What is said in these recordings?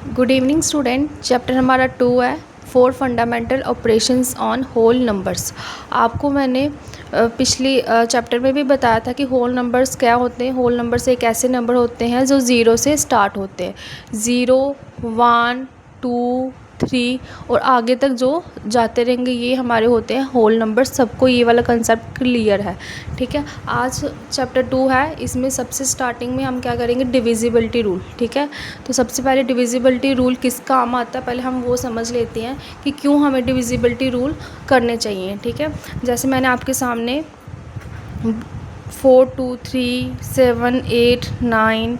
Good evening student. Chapter हमारा 2 है, 4 fundamental operations on whole numbers. आपको मैंने पिछली चैप्टर में भी बताया था कि होल नंबर्स क्या होते हैं। होल नंबर्स एक ऐसे नंबर होते हैं जो ज़ीरो से स्टार्ट होते हैं, 0, 1, 2, 3 और आगे तक जो जाते रहेंगे, ये हमारे होते हैं होल नंबर। सबको ये वाला कंसेप्ट क्लियर है, ठीक है। आज चैप्टर 2 है, इसमें सबसे स्टार्टिंग में हम क्या करेंगे, डिविजिबिलिटी रूल, ठीक है। तो सबसे पहले डिविजिबिलिटी रूल किस काम आता है, पहले हम वो समझ लेते हैं कि क्यों हमें डिविजिबिलिटी रूल करने चाहिए, ठीक है। जैसे मैंने आपके सामने 4, 2, 3, 7, 8, 9,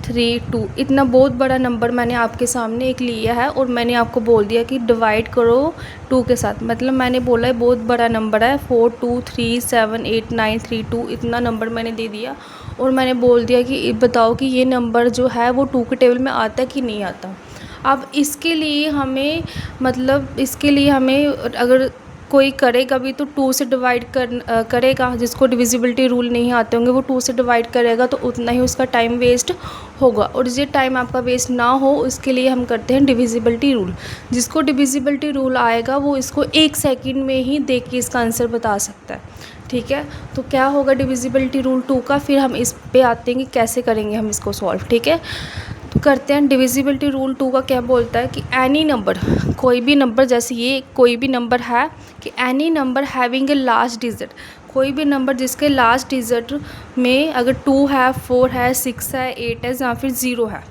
3, 2 इतना बहुत बड़ा नंबर मैंने आपके सामने एक लिया है और मैंने आपको बोल दिया कि डिवाइड करो 2 के साथ। मतलब मैंने बोला है बहुत बड़ा नंबर है, 4, 2, 3, 7, 8, 9, 3, 2 इतना नंबर मैंने दे दिया और मैंने बोल दिया कि बताओ कि ये नंबर जो है वो 2 के टेबल में आता है कि नहीं आता। अब इसके लिए हमें अगर कोई करेगा भी तो 2 से डिवाइड करेगा। जिसको डिविजिबिलिटी रूल नहीं आते होंगे वो 2 से डिवाइड करेगा तो उतना ही उसका टाइम वेस्ट होगा, और ये टाइम आपका वेस्ट ना हो उसके लिए हम करते हैं डिविजिबिलिटी रूल। जिसको डिविजिबिलिटी रूल आएगा वो इसको 1 सेकंड में ही देख के इसका आंसर बता सकता है, ठीक है। तो क्या होगा डिविजिबिलिटी रूल 2 का, फिर हम इस पे आते हैं कि कैसे करेंगे हम इसको सॉल्व, ठीक है। तो करते हैं। डिविजिबिलिटी रूल 2 का क्या बोलता है कि एनी नंबर, कोई भी नंबर, जैसे ये कोई भी नंबर है कि any number having a last digit, कोई भी नंबर जिसके लास्ट डिजिट में अगर 2 है, 4 है, 6 है, 8 है या फिर 0 है।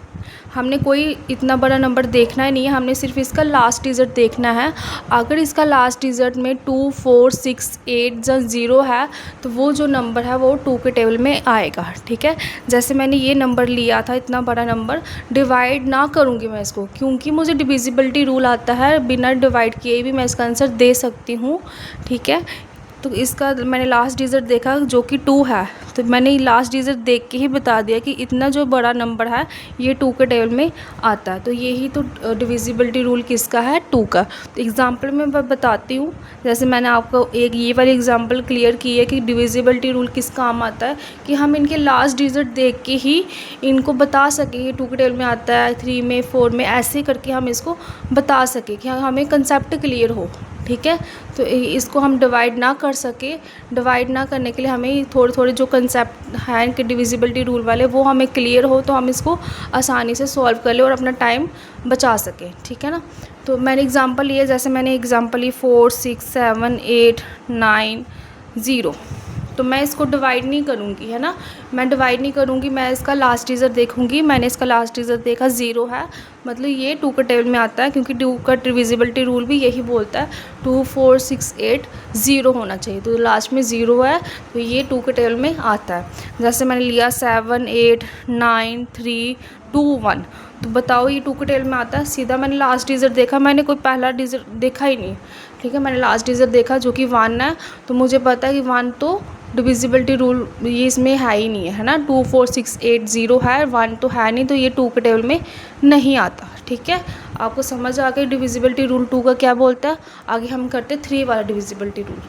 हमने कोई इतना बड़ा नंबर देखना ही नहीं है, हमने सिर्फ इसका लास्ट डिजिट देखना है। अगर इसका लास्ट डिजिट में 2, 4, 6, 8 या 0 है तो वो जो नंबर है वो 2 के टेबल में आएगा, ठीक है। जैसे मैंने ये नंबर लिया था, इतना बड़ा नंबर, डिवाइड ना करूँगी मैं इसको, क्योंकि मुझे डिविजिबिलिटी रूल आता है, बिना डिवाइड किए भी मैं इसका आंसर दे सकती हूँ, ठीक है। तो इसका मैंने लास्ट डिजिट देखा जो कि 2 है, तो मैंने लास्ट डिजिट देख के ही बता दिया कि इतना जो बड़ा नंबर है ये 2 के टेबल में आता है। तो यही तो डिविजिबिलिटी रूल किसका है, 2 का। तो एग्जांपल में मैं बताती हूँ। जैसे मैंने आपको एक ये वाली एग्जांपल क्लियर की है कि डिविजिबिलिटी रूल किस काम आता है, कि हम इनके लास्ट डिजिट देख के ही इनको बता सकें कि 2 के टेबल में आता है, 3 में, 4 में, ऐसे करके हम इसको बता सकें कि हमें कंसेप्ट क्लियर हो, ठीक है। तो इसको हम डिवाइड ना कर सके, डिवाइड ना करने के लिए हमें थोड़े थोड़े जो कंसेप्ट हैं इनके डिविजिबिलिटी रूल वाले वो हमें क्लियर हो तो हम इसको आसानी से सॉल्व कर ले और अपना टाइम बचा सकें, ठीक है ना। तो मैंने एग्जांपल लिए, जैसे मैंने एग्जांपल ली 4, 6, 7, 8, 9, 0। तो मैं इसको डिवाइड नहीं करूँगी, है ना, मैं डिवाइड नहीं करूँगी, मैं इसका लास्ट डिजिट देखूँगी। मैंने इसका लास्ट डिजिट देखा 0 है, मतलब ये 2 के टेबल में आता है, क्योंकि 2 का डिविजिबिलिटी रूल भी यही बोलता है 2, 4, 6, 8 0 होना चाहिए। तो लास्ट में 0 है तो ये 2 के टेबल में आता है। जैसे मैंने लिया 7, 8, 9, 3, 2, 1, तो बताओ ये 2 के टेबल में आता है। सीधा मैंने लास्ट डिजिट देखा, मैंने कोई पहला डिजिट देखा ही नहीं, ठीक है। मैंने लास्ट डिजिट देखा जो कि 1 है, तो मुझे पता है कि 1 तो डिविजिबिलिटी रूल ये इसमें है ही नहीं है ना। 2, 4, 6, 8 0 है, 1 तो है नहीं, तो ये 2 के टेबल में नहीं आता, ठीक है। आपको समझ आ गई डिविजिबिलिटी रूल 2 का क्या बोलता है। आगे हम करते 3 वाला डिविजिबिलिटी रूल।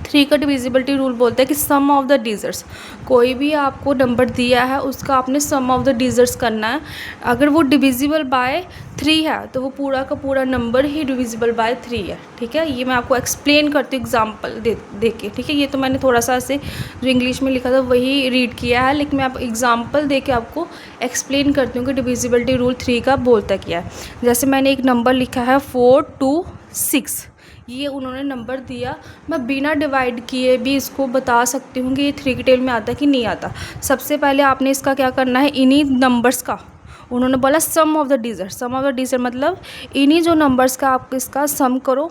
3 का डिविजिबिलिटी रूल बोलता है कि सम ऑफ द डिजिट्स, कोई भी आपको नंबर दिया है उसका आपने सम ऑफ द डिजिट्स करना है। अगर वो डिविजिबल बाय 3 है तो वो पूरा का पूरा नंबर ही डिविजिबल बाय 3 है, ठीक है। ये मैं आपको एक्सप्लेन करती हूँ एग्जाम्पल दे के, ठीक है। ये तो मैंने थोड़ा सा ऐसे जो इंग्लिश में लिखा था वही रीड किया है, लेकिन मैं आप एग्जाम्पल दे के आपको एक्सप्लेन करती हूँ कि डिविजिबिलिटी रूल 3 का बोलता क्या है। जैसे मैंने एक नंबर लिखा है 4, 2, 6, ये उन्होंने नंबर दिया, मैं बिना डिवाइड किए भी इसको बता सकती हूँ कि ये 3 के टेबल में आता कि नहीं आता। सबसे पहले आपने इसका क्या करना है, इन्हीं नंबर्स का, उन्होंने बोला sum of the digit, sum of the digit मतलब इन्हीं जो नंबर्स का आप इसका सम करो।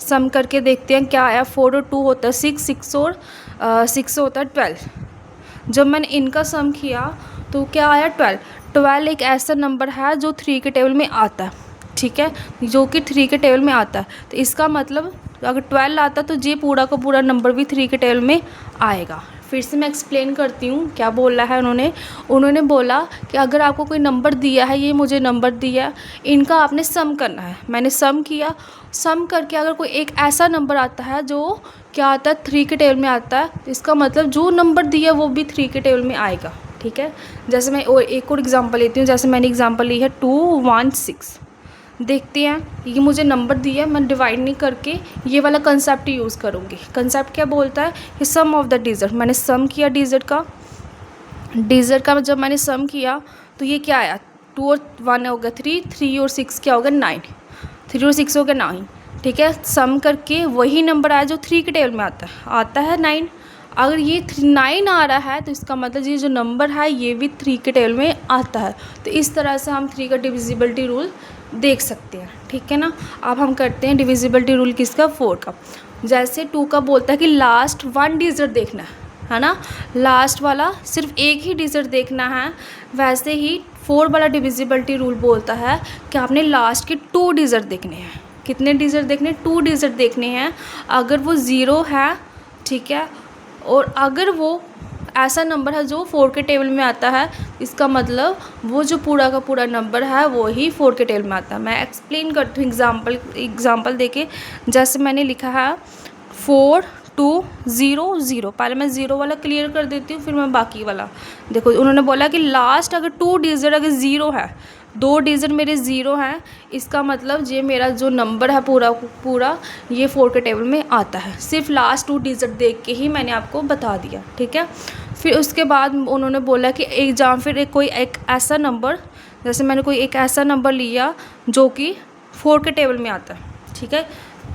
सम करके देखते हैं क्या आया। 4 और 2 होता है 6, 6 और 6 होता है 12। जब मैंने इनका सम किया तो क्या आया 12। 12 एक ऐसा नंबर है जो 3 के टेबल में आता है, ठीक है, जो कि 3 के टेबल में आता है। तो इसका मतलब अगर 12 आता तो ये पूरा का पूरा नंबर भी 3 के टेबल में आएगा। फिर से मैं एक्सप्लेन करती हूँ क्या बोला है उन्होंने बोला कि अगर आपको कोई नंबर दिया है, ये मुझे नंबर दिया, इनका आपने सम करना है। मैंने सम किया, सम करके अगर कोई एक ऐसा नंबर आता है जो क्या आता है 3 के टेबल में आता है, तो इसका मतलब जो नंबर दिया वो भी 3 के टेबल में आएगा, ठीक है। जैसे मैं और एक और एग्जांपल लेती हूँ, जैसे मैंने एग्जांपल ली है 216। देखते हैं, ये मुझे नंबर दिया है, मैं डिवाइड नहीं करके ये वाला कंसेप्ट यूज़ करूँगी। कंसेप्ट क्या बोलता है कि सम ऑफ द डिजिट, मैंने सम किया डिजिट का जब मैंने सम किया तो ये क्या आया, 2 और 1 हो गया 3, 3 और 6 क्या हो गया 9, 3 और 6 हो गया 9, ठीक है। सम करके वही नंबर आया जो 3 के टेबल में आता है 9। अगर ये 9 आ रहा है तो इसका मतलब ये जो नंबर है ये भी 3 के टेबल में आता है। तो इस तरह से हम 3 का डिविजिबिलिटी रूल देख सकते हैं, ठीक है ना। अब हम करते हैं डिविजिबिलिटी रूल किसका, 4 का। जैसे 2 का बोलता है कि लास्ट 1 डिजिट देखना है ना, लास्ट वाला सिर्फ एक ही डिजिट देखना है। वैसे ही 4 वाला डिविजिबिलिटी रूल बोलता है कि आपने लास्ट के 2 डिजिट देखने हैं। कितने डिजिट देखने, 2 डिजिट देखने हैं। अगर वो 0 है, ठीक है, और अगर वो ऐसा नंबर है जो 4 के टेबल में आता है, इसका मतलब वो जो पूरा का पूरा नंबर है वो ही 4 के टेबल में आता है। मैं एक्सप्लेन करती हूँ एग्जाम्पल देके। जैसे मैंने लिखा है 4 2 0 0। पहले मैं 0 वाला क्लियर कर देती हूँ, फिर मैं बाकी वाला। देखो उन्होंने बोला कि लास्ट अगर 2 डिजिट अगर 0 है, 2 डिजिट मेरे 0 हैं, इसका मतलब ये मेरा जो नंबर है पूरा ये 4 के टेबल में आता है। सिर्फ लास्ट 2 डिजिट देख के ही मैंने आपको बता दिया, ठीक है। फिर उसके बाद उन्होंने बोला कि कोई एक ऐसा नंबर, जैसे मैंने कोई एक ऐसा नंबर लिया जो कि 4 के टेबल में आता है, ठीक है,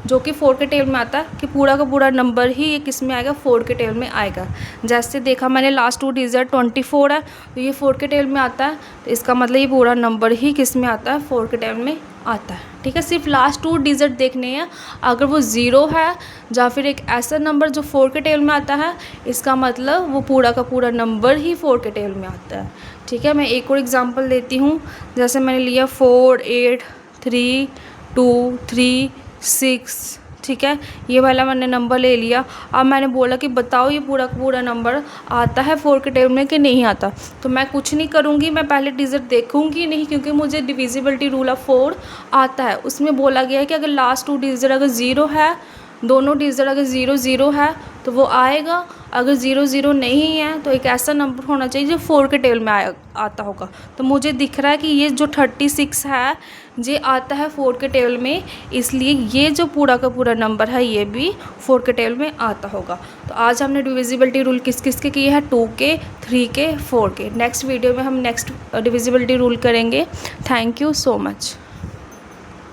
जो कि 4 के टेबल में आता है, कि पूरा का पूरा नंबर ही ये किस में आएगा, 4 के टेबल में आएगा। जैसे देखा मैंने लास्ट 2 डिजिट 24 है, तो ये 4 के टेबल में आता है, तो इसका मतलब ये पूरा नंबर ही किस में आता है, 4 के टेबल में आता है, ठीक है। सिर्फ लास्ट 2 डिजिट देखने हैं। अगर वो 0 है या फिर एक ऐसा नंबर जो 4 के टेबल में आता है, इसका मतलब वो पूरा का पूरा नंबर ही 4 के टेबल में आता है, ठीक है। मैं एक और एग्जांपल देती हूँ। जैसे मैंने लिया 4 8 3 2 3 6, ठीक है, ये वाला मैंने नंबर ले लिया। अब मैंने बोला कि बताओ ये पूरा का पूरा नंबर आता है 4 के टेबल में कि नहीं आता। तो मैं कुछ नहीं करूँगी, मैं पहले डिजिट देखूँगी नहीं, क्योंकि मुझे डिविजिबिलिटी रूल ऑफ 4 आता है। उसमें बोला गया है कि अगर लास्ट 2 डिजिट अगर 0 है, दोनों डिजिट अगर 0 0 है तो वो आएगा। अगर 0 0 नहीं है तो एक ऐसा नंबर होना चाहिए जो 4 के टेबल में आता होगा। तो मुझे दिख रहा है कि ये जो 36 है ये आता है 4 के टेबल में, इसलिए ये जो पूरा का पूरा नंबर है ये भी 4 के टेबल में आता होगा। तो आज हमने डिविजिबिलिटी रूल किस किस के किए हैं, 2 के, 3 के, 4 के। नेक्स्ट वीडियो में हम नेक्स्ट डिविजिबिलिटी रूल करेंगे। Thank you so much.